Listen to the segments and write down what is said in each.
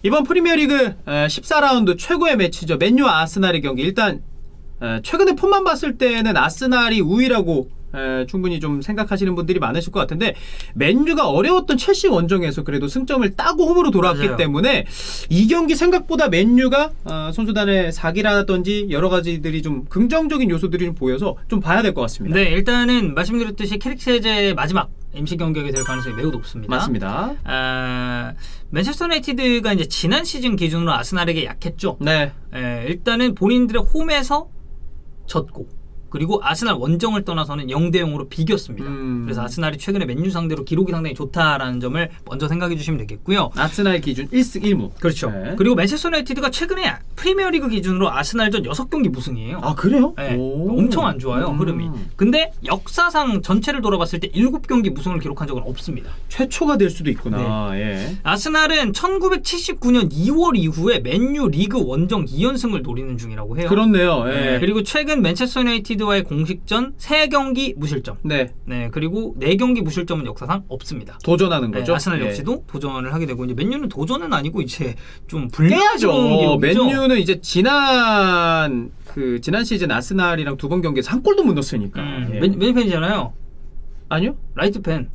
이번 프리미어리그 14라운드 최고의 매치죠. 맨유와 아스날의 경기. 일단 최근에 폼만 봤을 때는 아스날이 우위라고 충분히 좀 생각하시는 분들이 많으실 것 같은데, 맨유가 어려웠던 첼시 원정에서 그래도 승점을 따고 홈으로 돌아왔기 맞아요. 때문에 이 경기 생각보다 맨유가 선수단의 사기라든지 여러 가지들이 좀 긍정적인 요소들이 좀 보여서 좀 봐야 될 것 같습니다. 네, 일단은 말씀드렸듯이 캐릭 세제의 마지막 MC 경기가 될 가능성이 매우 높습니다. 맞습니다. 맨체스터 유나이티드가 이제 지난 시즌 기준으로 아스날에게 약했죠. 네. 일단은 본인들의 홈에서 졌고, 그리고 아스날 원정을 떠나서는 0대0으로 비겼습니다. 그래서 아스날이 최근에 맨유 상대로 기록이 상당히 좋다라는 점을 먼저 생각해 주시면 되겠고요. 아스날 기준 1승 1무. 그렇죠. 네. 그리고 맨체스터 유나이티드가 최근에 프리미어리그 기준으로 아스날전 6경기 무승이에요. 아, 그래요? 네, 엄청 안 좋아요, 흐름이. 근데 역사상 전체를 돌아봤을 때 7경기 무승을 기록한 적은 없습니다. 최초가 될 수도 있구나. 예. 아스날은 1979년 2월 이후에 맨유 리그 원정 2연승을 노리는 중이라고 해요. 그렇네요. 예. 네, 그리고 최근 맨체스터 유나이티드와의 공식전 3경기 무실점. 네. 네, 그리고 4경기 무실점은 역사상 없습니다. 도전하는 거죠. 아스날 예. 역시도 도전을 하게 되고, 이제 맨유는 도전은 아니고 이제 좀 깨야죠. 불리하죠. 맨유는 이제 지난 시즌 아스날이랑 두 번 경기에서 한 골도 못 넣었으니까. 예. 맨유 팬이잖아요. 아니요? 라이트 팬.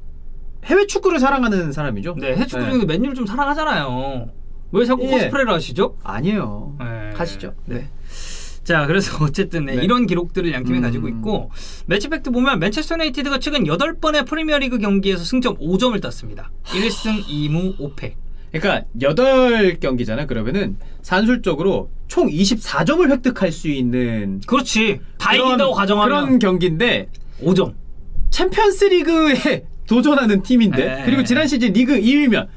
해외 축구를 사랑하는 사람이죠. 네, 해축구 중에도 맨유를 좀 사랑하잖아요. 왜 자꾸 코스프레를 하시죠? 아니에요. 네. 가시죠. 네. 자, 그래서 어쨌든 네. 이런 기록들을 양팀이 가지고 있고, 매치팩트 보면 맨체스터 유나이티드가 최근 8번의 프리미어리그 경기에서 승점 5점을 땄습니다. 1승 2무 5패. 그러니까 8경기잖아. 그러면은 산술적으로 총 24점을 획득할 수 있는 그렇지. 다 이긴다고 가정하면 그런 경기인데 5점. 챔피언스리그에 도전하는 팀인데, 네. 그리고 지난 시즌 리그 2위면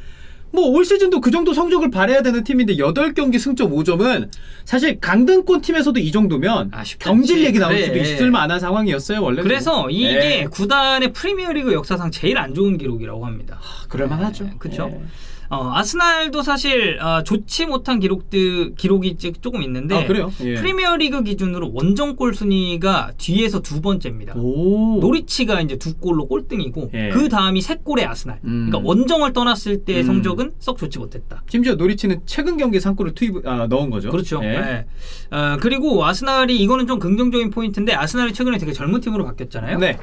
뭐 올 시즌도 그 정도 성적을 발휘해야 되는 팀인데 8경기 승점 5점은 사실 강등권 팀에서도 이 정도면 경질 얘기 나올 수도 있을 만한 상황이었어요, 원래. 그래서 이게 구단의 프리미어리그 역사상 제일 안 좋은 기록이라고 합니다. 그럴만하죠. 그렇죠. 예. 아스날도 사실 좋지 못한 기록이 조금 있는데, 그래요? 예. 프리미어리그 기준으로 원정골 순위가 뒤에서 두 번째입니다. 오. 노리치가 이제 2골로 꼴등이고, 예. 그 다음이 3골의 아스날. 그러니까 원정을 떠났을 때의 성적은 썩 좋지 못했다. 심지어 노리치는 최근 경기에서 한 골을 넣은 거죠. 그렇죠. 예. 네. 그리고 아스날이, 이거는 좀 긍정적인 포인트인데, 아스날이 최근에 되게 젊은 팀으로 바뀌었잖아요. 네.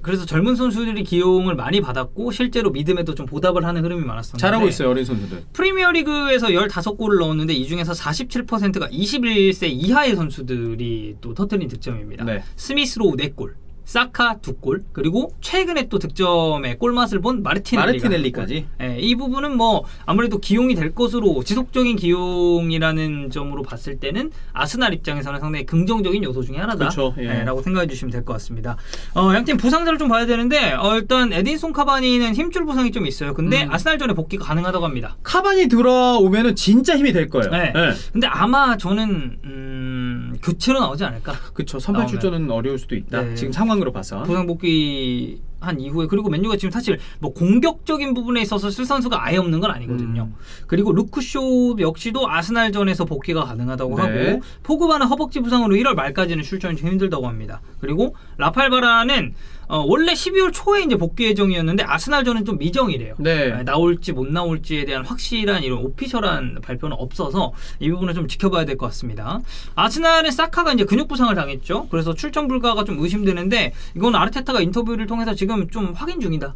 그래서 젊은 선수들이 기용을 많이 받았고, 실제로 믿음에도 좀 보답을 하는 흐름이 많았었는데, 잘하고 있어요, 어린 선수들. 프리미어리그에서 15골을 넣었는데 이 중에서 47%가 21세 이하의 선수들이 또 터뜨린 득점입니다. 네. 스미스로우 4골, 사카 2골, 그리고 최근에 또 득점의 꿀맛을 본 마르티넬리까지. 이 부분은 뭐 아무래도 기용이 될 것으로, 지속적인 기용이라는 점으로 봤을 때는 아스날 입장에서는 상당히 긍정적인 요소 중에 하나다. 그렇죠. 예. 라고 생각해 주시면 될 것 같습니다. 양팀 부상자를 좀 봐야 되는데, 일단 에딘손 카바니는 힘줄 부상이 좀 있어요. 근데 아스날전에 복귀가 가능하다고 합니다. 카바니 들어오면은 진짜 힘이 될 거예요. 네. 네. 근데 아마 저는 교체로 나오지 않을까. 그쵸. 선발 출전은 어려울 수도 있다. 네. 지금 상황으로 봐서. 부상 복귀 한 이후에, 그리고 맨유가 지금 사실 뭐 공격적인 부분에 있어서 쓸 선수가 아예 없는 건 아니거든요. 그리고 루크쇼 역시도 아스날전에서 복귀가 가능하다고 네. 하고, 포그바는 허벅지 부상으로 1월 말까지는 출전이 좀 힘들다고 합니다. 그리고 라팔 바라는 원래 12월 초에 이제 복귀 예정이었는데 아스날전은 좀 미정이래요. 네. 나올지 못 나올지에 대한 확실한 이런 오피셜한 발표는 없어서 이 부분은 좀 지켜봐야 될 것 같습니다. 아스날은 사카가 이제 근육 부상을 당했죠. 그래서 출전 불가가 좀 의심되는데, 이건 아르테타가 인터뷰를 통해서 지금 좀 확인 중이다.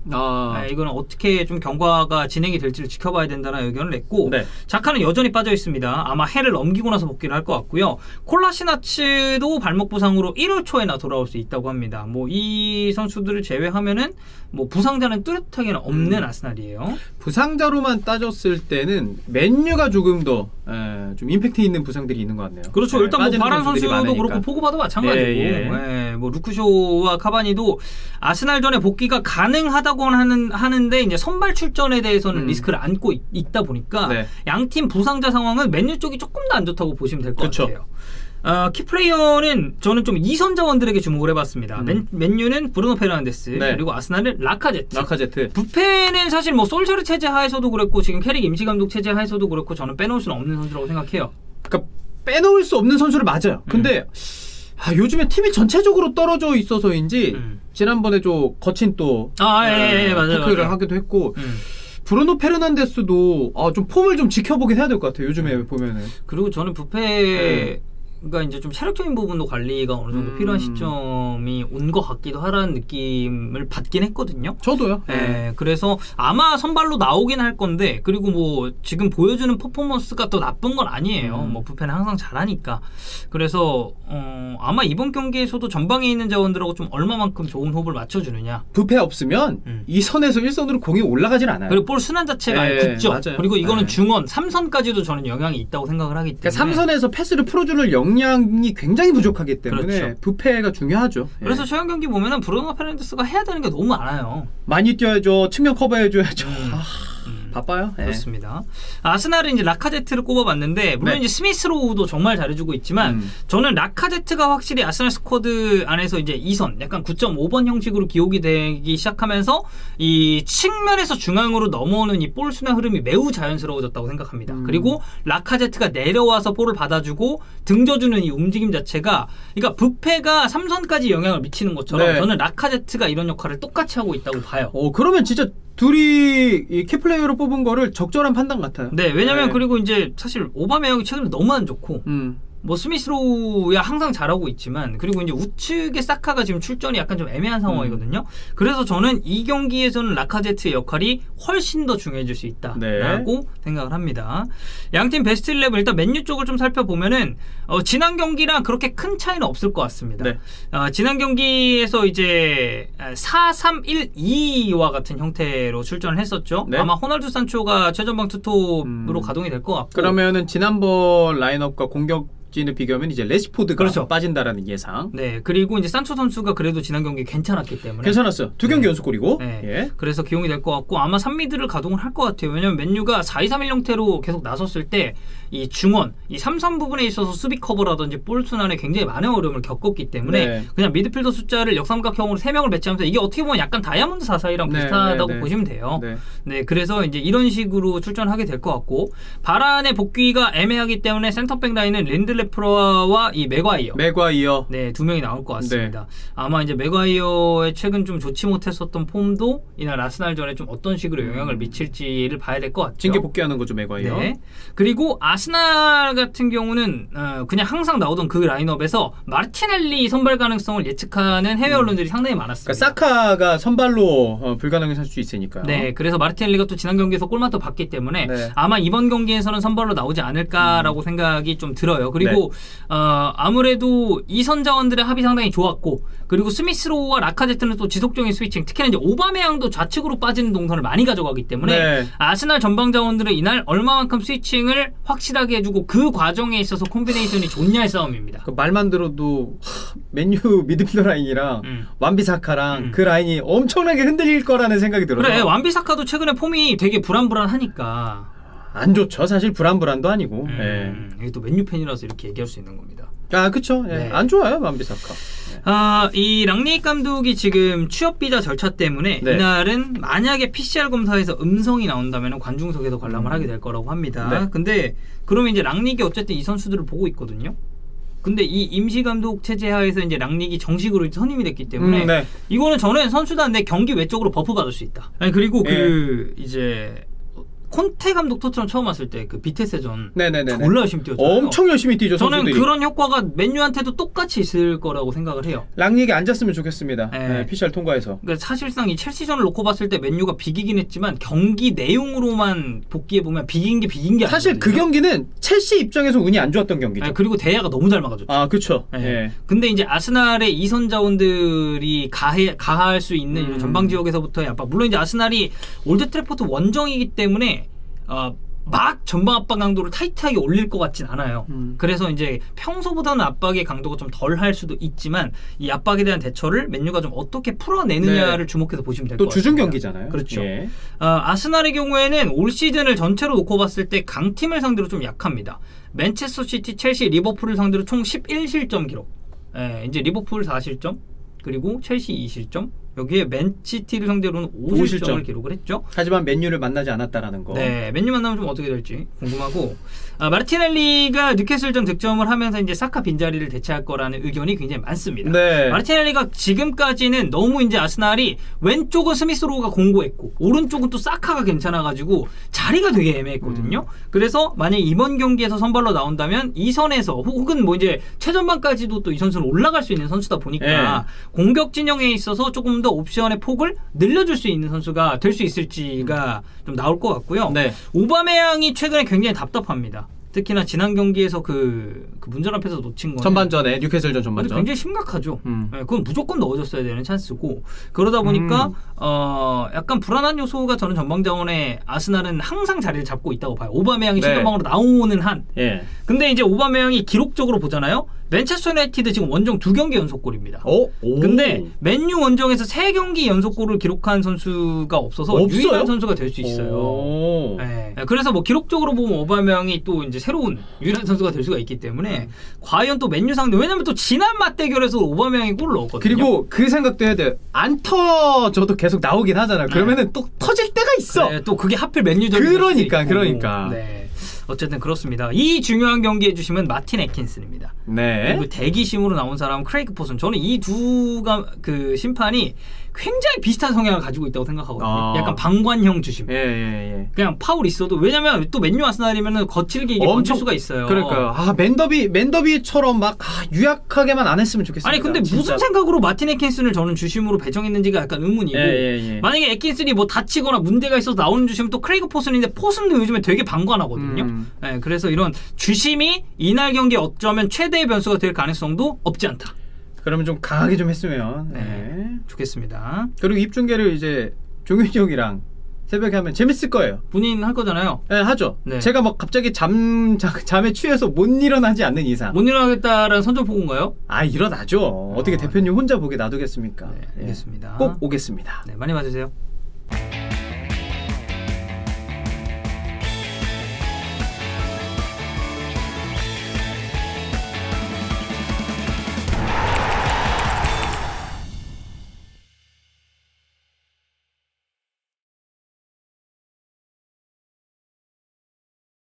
이거는 어떻게 좀 경과가 진행이 될지를 지켜봐야 된다는 의견을 냈고, 네. 자카는 여전히 빠져 있습니다. 아마 해를 넘기고 나서 복귀를 할 것 같고요. 콜라시나츠도 발목 부상으로 1월 초에나 돌아올 수 있다고 합니다. 뭐 이 선수들을 제외하면은 뭐 부상자는 뚜렷하게는 없는 아스날이에요. 부상자로만 따졌을 때는 맨유가 조금 더 좀 임팩트 있는 부상들이 있는 것 같네요. 그렇죠. 일단 뭐 빠지는 바란 선수들이 선수도 많으니까. 그렇고 포그바도 마찬가지고, 뭐 루크쇼와 카바니도 아스날전에 복귀가 가능하다고 하는데 이제 선발 출전에 대해서는 리스크를 안고 있다 보니까 양팀 부상자 상황은 맨유 쪽이 조금 더 안 좋다고 보시면 될 것 같아요. 키플레이어는 저는 좀 2선 자원들에게 주목을 해봤습니다. 맨유는 브루노 페르난데스, 그리고 아스날은 라카제트. 부페는 사실 뭐 솔저르 체제 하에서도 그랬고, 지금 캐릭 임시감독 체제 하에서도 그렇고, 저는 빼놓을 수는 없는 선수라고 생각해요. 그러니까 빼놓을 수 없는 선수를 맞아요. 근데 요즘에 팀이 전체적으로 떨어져 있어서인지 지난번에 좀 거친 또 맞아요. 토크를 하기도 했고, 브루노 페르난데스도 좀 폼을 좀 지켜보긴 해야 될 것 같아요. 요즘에 보면은. 그리고 저는 뷔페가 이제 좀 체력적인 부분도 관리가 어느 정도 필요한 시점이 온 것 같기도 하라는 느낌을 받긴 했거든요. 저도요. 네, 그래서 아마 선발로 나오긴 할 건데, 그리고 뭐 지금 보여주는 퍼포먼스가 더 나쁜 건 아니에요. 뭐 뷔페는 항상 잘하니까. 그래서 아마 이번 경기에서도 전방에 있는 자원들하고 좀 얼마만큼 좋은 호흡을 맞춰주느냐. 뷔페 없으면 2선에서 1선으로 공이 올라가진 않아요. 그리고 볼 순환 자체가 아예 굳죠. 맞아요. 그리고 이거는 중원 3선까지도 저는 영향이 있다고 생각을 하기 때문에. 그러니까 3선에서 패스를 풀어주는 역량이 굉장히 부족하기 때문에 그렇죠. 뷔페가 중요하죠. 그래서 최근 경기 보면은 브루노 페르난데스가 해야 되는 게 너무 많아요. 많이 뛰어야죠. 측면 커버해줘야죠. 바빠요. 그렇습니다. 아스날은 이제 라카제트를 꼽아봤는데 물론 이제 스미스로우도 정말 잘해주고 있지만 저는 라카제트가 확실히 아스날 스쿼드 안에서 이제 2선 약간 9.5번 형식으로 기록이 되기 시작하면서 이 측면에서 중앙으로 넘어오는 이 볼 순환 흐름이 매우 자연스러워졌다고 생각합니다. 그리고 라카제트가 내려와서 볼을 받아주고 등져주는 이 움직임 자체가, 그러니까 뷔페가 3선까지 영향을 미치는 것처럼 저는 라카제트가 이런 역할을 똑같이 하고 있다고 봐요. 그러면 진짜 둘이 이 키플레이어로 뽑은 거를 적절한 판단 같아요. 네, 왜냐면 그리고 이제 사실 오바메양이 최근에 너무 안 좋고 뭐 스미스로우야 항상 잘하고 있지만, 그리고 이제 우측의 사카가 지금 출전이 약간 좀 애매한 상황이거든요. 그래서 저는 이 경기에서는 라카제트의 역할이 훨씬 더 중요해질 수 있다라고 생각을 합니다. 양팀 베스트 11 일단 맨유 쪽을 좀 살펴보면은 지난 경기랑 그렇게 큰 차이는 없을 것 같습니다. 지난 경기에서 이제 4-3-1-2와 같은 형태로 출전을 했었죠. 아마 호날두 산초가 최전방 투톱으로 가동이 될 것 같고, 그러면은 지난번 라인업과 공격 을 비교하면 이제 레시포드가 빠진다라는 예상. 네, 그리고 이제 산초 선수가 그래도 지난 경기 괜찮았기 때문에 괜찮았어요. 두 경기 연속골이고. 그래서 기용이 될 것 같고 아마 3미드를 가동을 할 것 같아요. 왜냐면 맨유가 4-2-3-1 형태로 계속 나섰을 때 이 중원, 이 3선 부분에 있어서 수비 커버라든지 볼 순환에 굉장히 많은 어려움을 겪었기 때문에 그냥 미드필더 숫자를 역삼각형으로 3명을 배치하면서 이게 어떻게 보면 약간 다이아몬드 4-4-2랑 비슷하다고 보시면 돼요. 그래서 이제 이런 식으로 출전하게 될 것 같고, 바란의 복귀가 애매하기 때문에 센터백 라인은 린들레프와 이 맥과이어 두 명이 나올 것 같습니다. 아마 이제 맥과이어의 최근 좀 좋지 못했었던 폼도 이날 아스날전에 좀 어떤 식으로 영향을 미칠지를 봐야 될 것 같죠. 징계 복귀하는 거죠, 맥과이어. 그리고 아스날 같은 경우는 그냥 항상 나오던 그 라인업에서 마르티넬리 선발 가능성을 예측하는 해외 언론들이 상당히 많았습니다. 그러니까 사카가 선발로 불가능할 수 있으니까요. 그래서 마르티넬리가 또 지난 경기에서 골만 또 받기 때문에 아마 이번 경기에서는 선발로 나오지 않을까라고 생각이 좀 들어요. 그리고 아무래도 이선 자원들의 합이 상당히 좋았고, 그리고 스미스로우와 라카제트는 또 지속적인 스위칭, 특히나 이제 오바메양도 좌측으로 빠지는 동선을 많이 가져가기 때문에 아스날 전방 자원들은 이날 얼마만큼 스위칭을 확실하게 해주고 그 과정에 있어서 콤비네이션이 좋냐의 싸움입니다. 그 말만 들어도 맨유 미드필더 라인이랑 완비사카랑 그 라인이 엄청나게 흔들릴 거라는 생각이 들어요. 그래, 완비사카도 최근에 폼이 되게 불안불안하니까. 안 좋죠. 사실 불안불안도 아니고. 이게 또 맨유 팬이라서 이렇게 얘기할 수 있는 겁니다. 그쵸. 안 좋아요, 완비사카. 이 랑니익 감독이 지금 취업 비자 절차 때문에 이날은 만약에 PCR 검사에서 음성이 나온다면 관중석에서 관람을 하게 될 거라고 합니다. 근데 그러면 이제 랑닉이 어쨌든 이 선수들을 보고 있거든요. 근데 이 임시 감독 체제 하에서 이제 랑닉이 정식으로 선임이 됐기 때문에 이거는 저는 선수단 내 경기 외적으로 버프 받을 수 있다. 그리고 그 이제 콘테 감독 토트넘 처음 왔을 때 그 비테스전 졸라 열심히 뛰었잖아요. 엄청 열심히 뛰죠. 저는 선수들이. 그런 효과가 맨유한테도 똑같이 있을 거라고 생각을 해요. 랑닉이 앉았으면 좋겠습니다. PCR 통과해서. 그러니까 사실상 이 첼시전을 놓고 봤을 때 맨유가 비기긴 했지만 경기 내용으로만 복귀해 보면 비긴 게 사실 아니거든요. 그 경기는 첼시 입장에서 운이 안 좋았던 경기죠. 그리고 대야가 너무 잘 막아줬죠. 그렇죠. 근데 이제 아스날의 이선 자원들이 가할 수 있는 이런 전방 지역에서부터의 압박. 물론 이제 아스날이 올드 트래포드 원정이기 때문에 막 전방 압박 강도를 타이트하게 올릴 것 같진 않아요. 그래서 이제 평소보다는 압박의 강도가 좀 덜 할 수도 있지만 이 압박에 대한 대처를 맨유가 좀 어떻게 풀어내느냐를 주목해서 보시면 될 것 같아요. 또 주중 경기잖아요. 그렇죠. 아스날의 경우에는 올 시즌을 전체로 놓고 봤을 때 강팀을 상대로 좀 약합니다. 맨체스터 시티, 첼시, 리버풀을 상대로 총 11실점 기록. 이제 리버풀 4실점, 그리고 첼시 2실점, 여기에 맨시티를 상대로는 5실점을 기록을 했죠. 하지만 맨유를 만나지 않았다라는 거. 네, 맨유 만나면 좀 어떻게 될지 궁금하고 마르티넬리가 뉴캐슬전 득점을 하면서 이제 사카 빈자리를 대체할 거라는 의견이 굉장히 많습니다. 네. 마르티넬리가 지금까지는 너무 이제 아스날이 왼쪽은 스미스로우가 공고했고 오른쪽은 또 사카가 괜찮아가지고 자리가 되게 애매했거든요. 그래서 만약 이번 경기에서 선발로 나온다면 이 선에서 혹은 뭐 이제 최전방까지도 또 이 선수는 올라갈 수 있는 선수다 보니까 공격 진영에 있어서 조금 더 옵션의 폭을 늘려줄 수 있는 선수가 될 수 있을지가 좀 나올 것 같고요. 네. 오바메양이 최근에 굉장히 답답합니다. 특히나 지난 경기에서 그 문전 앞에서 놓친 거는 전반전에 뉴캐슬전 전반전 굉장히 심각하죠. 네, 그건 무조건 넣어줬어야 되는 찬스고 그러다 보니까 약간 불안한 요소가 저는 전방자원에 아스날은 항상 자리를 잡고 있다고 봐요. 오바메양이 최전방으로 나오는 한. 근데 이제 오바메양이 기록적으로 보잖아요. 맨체스터 유나이티드 지금 원정 2경기 연속골입니다. 근데 맨유 원정에서 3경기 연속골을 기록한 선수가 없어서 유일한 선수가 될 수 있어요. 네. 그래서 뭐 기록적으로 보면 오바메양이 또 이제 새로운 유일한 선수가 될 수가 있기 때문에 과연 또 맨유 상대 왜냐면 또 지난 맞대결에서 오바메양이 골을 넣었거든요. 그리고 그 생각도 해야 돼요. 안 터져도 계속 나오긴 하잖아요. 그러면은 또 터질 때가 있어. 네, 또 그게 하필 맨유전 그러니까. 네. 어쨌든 그렇습니다. 이 중요한 경기 해주시면 마틴 애킨슨입니다. 네. 그리고 대기심으로 나온 사람은 크레이그 포슨. 저는 이 그 심판이 굉장히 비슷한 성향을 가지고 있다고 생각하거든요. 약간 방관형 주심. 그냥 파울 있어도 왜냐면 또 맨유 아스날이면은 거칠게 이게 번칠 수가 있어요. 그러니까요. 맨더비처럼 막 유약하게만 안 했으면 좋겠습니다. 아니 근데 진짜. 무슨 생각으로 마틴 애킨슨을 저는 주심으로 배정했는지가 약간 의문이고 만약에 애킨슨이 뭐 다치거나 문제가 있어서 나오는 주심은 또 크레이그 포슨인데 포슨도 요즘에 되게 방관하거든요. 네, 그래서 이런 주심이 이날 경기 어쩌면 최대의 변수가 될 가능성도 없지 않다. 그러면 좀 강하게 좀 했으면 좋겠습니다. 그리고 입중계를 이제 종윤이 형이랑 새벽에 하면 재밌을 거예요. 본인 할 거잖아요. 네, 하죠. 제가 막 갑자기 잠에 취해서 못 일어나지 않는 이상. 못 일어나겠다라는 선전포고인가요? 일어나죠. 어떻게 대표님 혼자 보게 놔두겠습니까? 네, 알겠습니다. 꼭 오겠습니다. 네, 많이 봐주세요.